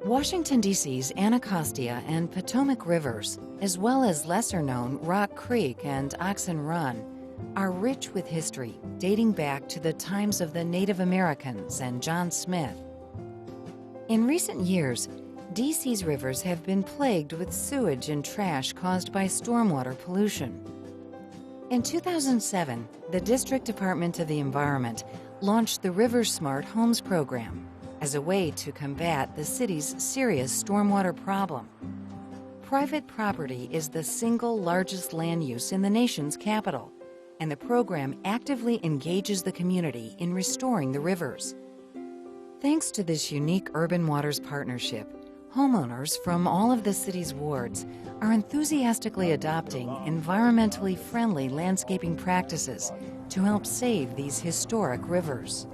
Washington, D.C.'s Anacostia and Potomac rivers, as well as lesser-known Rock Creek and Oxen Run, are rich with history dating back to the times of the Native Americans and John Smith. In recent years, D.C.'s rivers have been plagued with sewage and trash caused by stormwater pollution. In 2007, the District Department of the Environment launched the RiverSmart Homes program as a way to combat the city's serious stormwater problem. Private property is the single largest land use in the nation's capital, and the program actively engages the community in restoring the rivers. Thanks to this unique urban waters partnership, homeowners from all of the city's wards are enthusiastically adopting environmentally friendly landscaping practices to help save these historic rivers.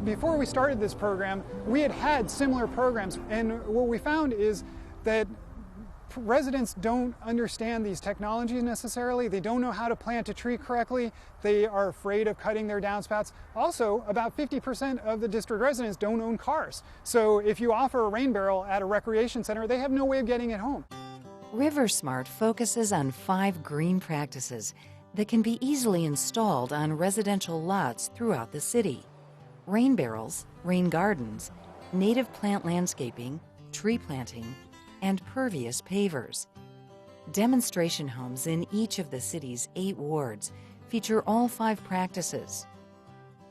Before we started this program, we had similar programs, and what we found is that residents don't understand these technologies necessarily. They don't know how to plant a tree correctly. They are afraid of cutting their downspouts. Also, about 50% of the district residents don't own cars. So if you offer a rain barrel at a recreation center, they have no way of getting it home. RiverSmart focuses on 5 green practices that can be easily installed on residential lots throughout the city: rain barrels, rain gardens, native plant landscaping, tree planting, and pervious pavers. Demonstration homes in each of the city's 8 wards feature all 5 practices.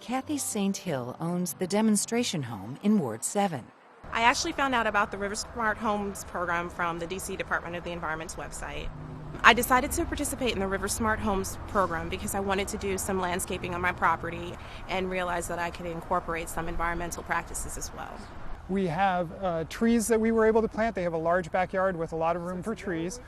Kathy St. Hill owns the demonstration home in Ward 7. I actually found out about the RiverSmart Homes program from the DC Department of the Environment's website. I decided to participate in the RiverSmart Homes program because I wanted to do some landscaping on my property and realized that I could incorporate some environmental practices as well. We have trees that we were able to plant. They have a large backyard with a lot of room for trees.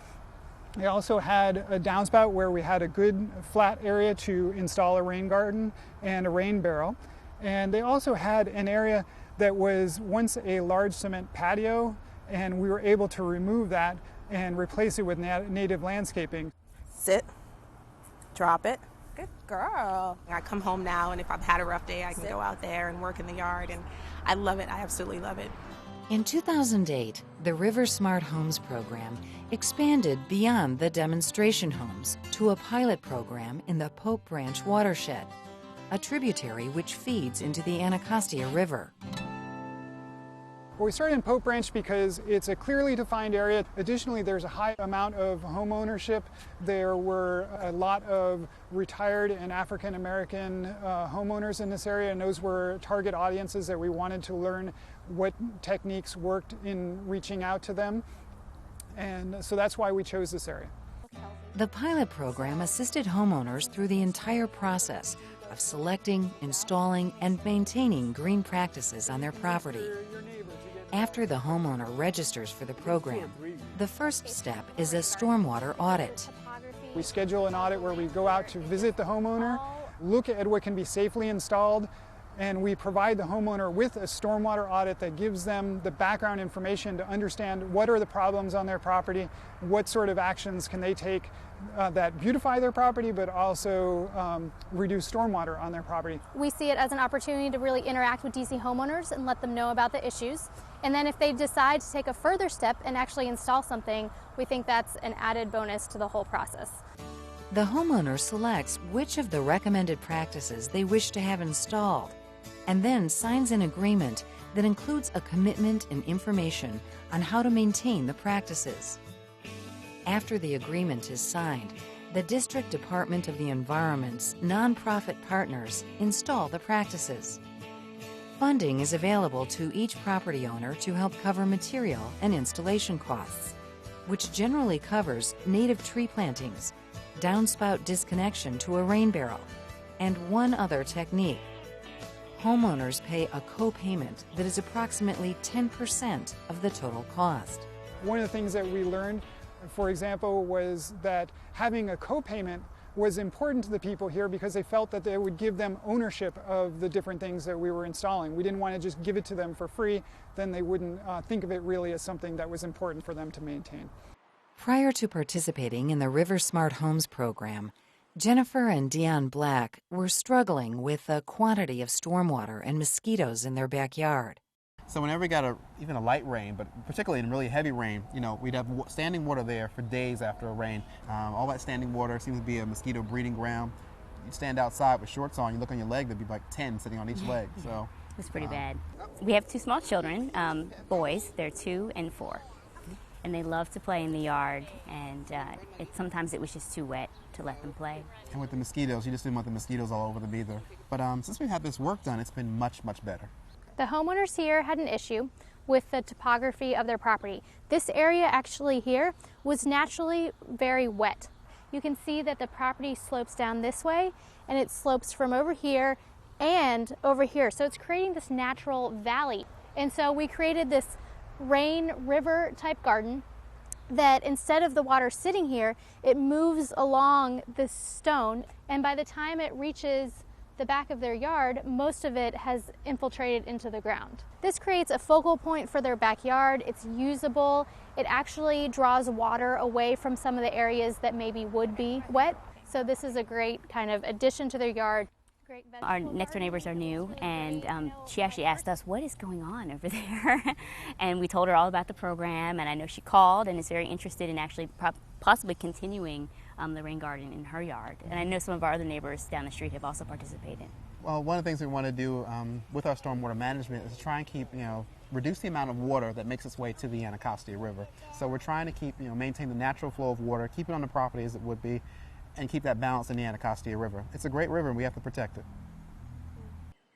They also had a downspout where we had a good flat area to install a rain garden and a rain barrel. And they also had an area that was once a large cement patio, and we were able to remove that and replace it with native landscaping. Sit, drop it. Good girl. I come home now, and if I've had a rough day, I can go out there and work in the yard, and I love it. I absolutely love it. In 2008, the RiverSmart Homes program expanded beyond the demonstration homes to a pilot program in the Pope Branch watershed, a tributary which feeds into the Anacostia River. Well, we started in Pope Branch because it's a clearly defined area. Additionally, there's a high amount of home ownership. There were a lot of retired and African American homeowners in this area, and those were target audiences that we wanted to learn what techniques worked in reaching out to them. And so that's why we chose this area. The pilot program assisted homeowners through the entire process of selecting, installing, and maintaining green practices on their property. After the homeowner registers for the program, the first step is a stormwater audit. We schedule an audit where we go out to visit the homeowner, look at what can be safely installed, and we provide the homeowner with a stormwater audit that gives them the background information to understand what are the problems on their property, what sort of actions can they take that beautify their property but also reduce stormwater on their property. We see it as an opportunity to really interact with DC homeowners and let them know about the issues. And then if they decide to take a further step and actually install something, we think that's an added bonus to the whole process. The homeowner selects which of the recommended practices they wish to have installed, and then signs an agreement that includes a commitment and information on how to maintain the practices. After the agreement is signed, the District Department of the Environment's nonprofit partners install the practices. Funding is available to each property owner to help cover material and installation costs, which generally covers native tree plantings, downspout disconnection to a rain barrel, and one other technique. Homeowners pay a co-payment that is approximately 10% of the total cost. One of the things that we learned, for example, was that having a co-payment was important to the people here because they felt that they would give them ownership of the different things that we were installing. We didn't want to just give it to them for free, then they wouldn't think of it really as something that was important for them to maintain. Prior to participating in the RiverSmart Homes program, Jennifer and Dion Black were struggling with the quantity of stormwater and mosquitoes in their backyard. So whenever we got even a light rain, but particularly in really heavy rain, we'd have standing water there for days after a rain. All that standing water seems to be a mosquito breeding ground. You stand outside with shorts on, you look on your leg, there'd be like 10 sitting on each leg. So it's pretty bad. We have two small children, boys. They're 2 and 4. And they love to play in the yard, and sometimes it was just too wet to let them play. And with the mosquitoes, you just didn't want the mosquitoes all over them either. But since we've had this work done, it's been much, much better. The homeowners here had an issue with the topography of their property. This area actually here was naturally very wet. You can see that the property slopes down this way, and it slopes from over here and over here. So it's creating this natural valley. And so we created this rain river type garden that instead of the water sitting here, it moves along this stone, and by the time it reaches the back of their yard, most of it has infiltrated into the ground. This creates a focal point for their backyard. It's usable. It actually draws water away from some of the areas that maybe would be wet. So this is a great kind of addition to their yard. Our next door neighbors are new, and she actually asked us, what is going on over there? And we told her all about the program, and I know she called and is very interested in actually possibly continuing the rain garden in her yard. And I know some of our other neighbors down the street have also participated. Well, one of the things we want to do with our stormwater management is try and keep, reduce the amount of water that makes its way to the Anacostia River. So we're trying to keep, maintain the natural flow of water, keep it on the property as it would be, and keep that balance in the Anacostia River. It's a great river, and we have to protect it.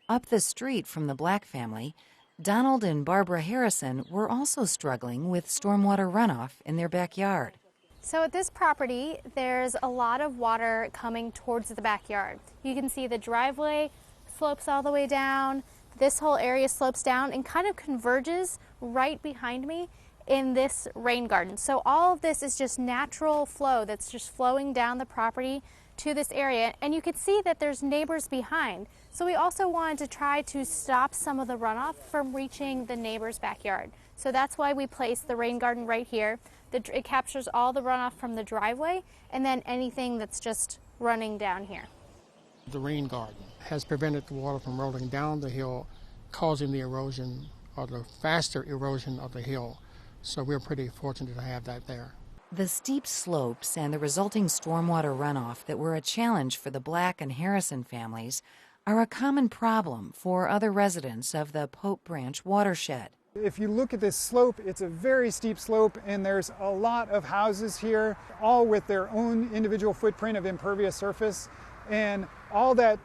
Up the street from the Black family, Donald and Barbara Harrison were also struggling with stormwater runoff in their backyard. So at this property, there's a lot of water coming towards the backyard. You can see the driveway slopes all the way down. This whole area slopes down and kind of converges right behind me in this rain garden. So all of this is just natural flow that's just flowing down the property to this area. And you can see that there's neighbors behind. So we also wanted to try to stop some of the runoff from reaching the neighbor's backyard. So that's why we placed the rain garden right here. It captures all the runoff from the driveway and then anything that's just running down here. The rain garden has prevented the water from rolling down the hill, causing the erosion or the faster erosion of the hill. So we're pretty fortunate to have that there. The steep slopes and the resulting stormwater runoff that were a challenge for the Black and Harrison families are a common problem for other residents of the Pope Branch watershed. If you look at this slope, it's a very steep slope, and there's a lot of houses here, all with their own individual footprint of impervious surface. And all that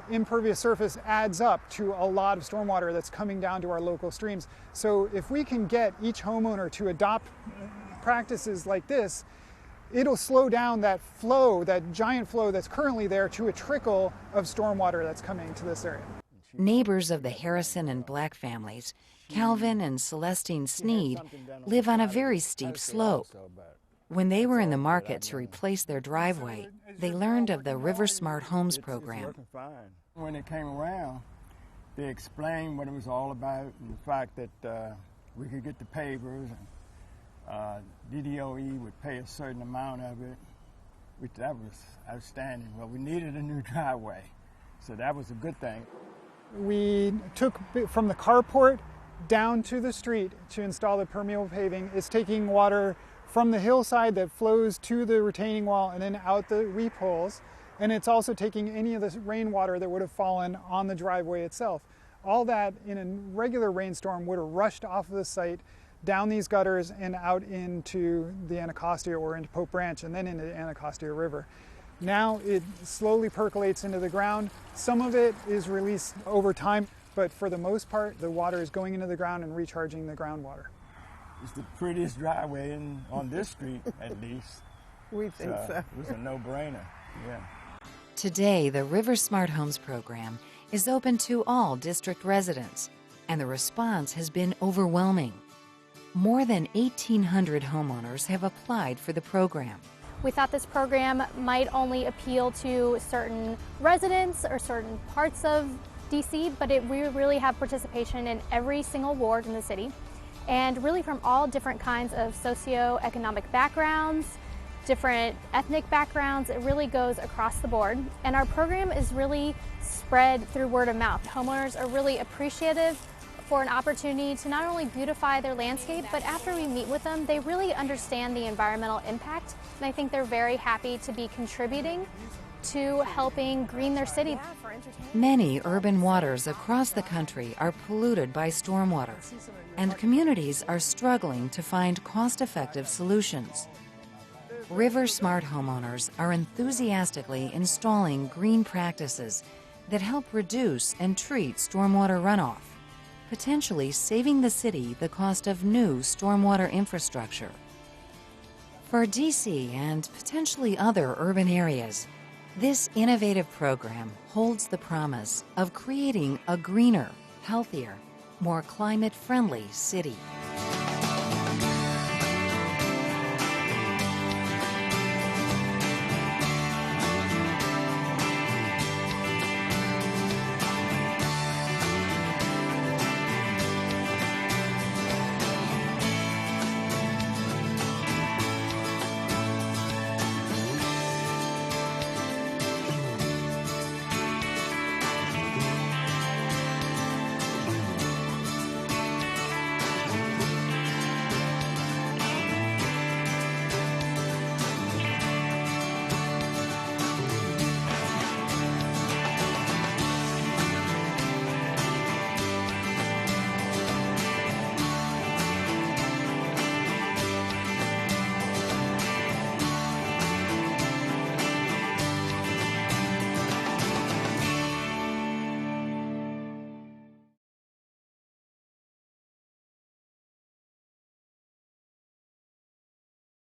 impervious surface adds up to a lot of stormwater that's coming down to our local streams. So if we can get each homeowner to adopt practices like this, it'll slow down that flow, that giant flow that's currently there, to a trickle of stormwater that's coming to this area. Neighbors of the Harrison and Black families, Calvin and Celestine Sneed, live on a very steep slope. When they were in the market to replace their driveway, they learned of the RiverSmart Homes program. When it came around, they explained what it was all about, and the fact that we could get the pavers, and DDOE would pay a certain amount of it, which that was outstanding. Well, we needed a new driveway, so that was a good thing. We took from the carport down to the street to install the permeable paving. It's taking water from the hillside that flows to the retaining wall and then out the weep holes. And it's also taking any of the rainwater that would have fallen on the driveway itself. All that in a regular rainstorm would have rushed off of the site, down these gutters and out into the Anacostia or into Pope Branch and then into the Anacostia River. Now it slowly percolates into the ground. Some of it is released over time, but for the most part, the water is going into the ground and recharging the groundwater. It's the prettiest driveway on this street, at least. We think so. It was a no-brainer, yeah. Today, the RiverSmart Homes program is open to all district residents, and the response has been overwhelming. More than 1,800 homeowners have applied for the program. We thought this program might only appeal to certain residents or certain parts of DC, but we really have participation in every single ward in the city, and really from all different kinds of socioeconomic backgrounds, different ethnic backgrounds. It really goes across the board, and our program is really spread through word of mouth. Homeowners are really appreciative for an opportunity to not only beautify their landscape, but after we meet with them, they really understand the environmental impact, and I think they're very happy to be contributing to helping green their city. Many urban waters across the country are polluted by stormwater, and communities are struggling to find cost-effective solutions. RiverSmart homeowners are enthusiastically installing green practices that help reduce and treat stormwater runoff, potentially saving the city the cost of new stormwater infrastructure. For DC and potentially other urban areas, this innovative program holds the promise of creating a greener, healthier, more climate-friendly city.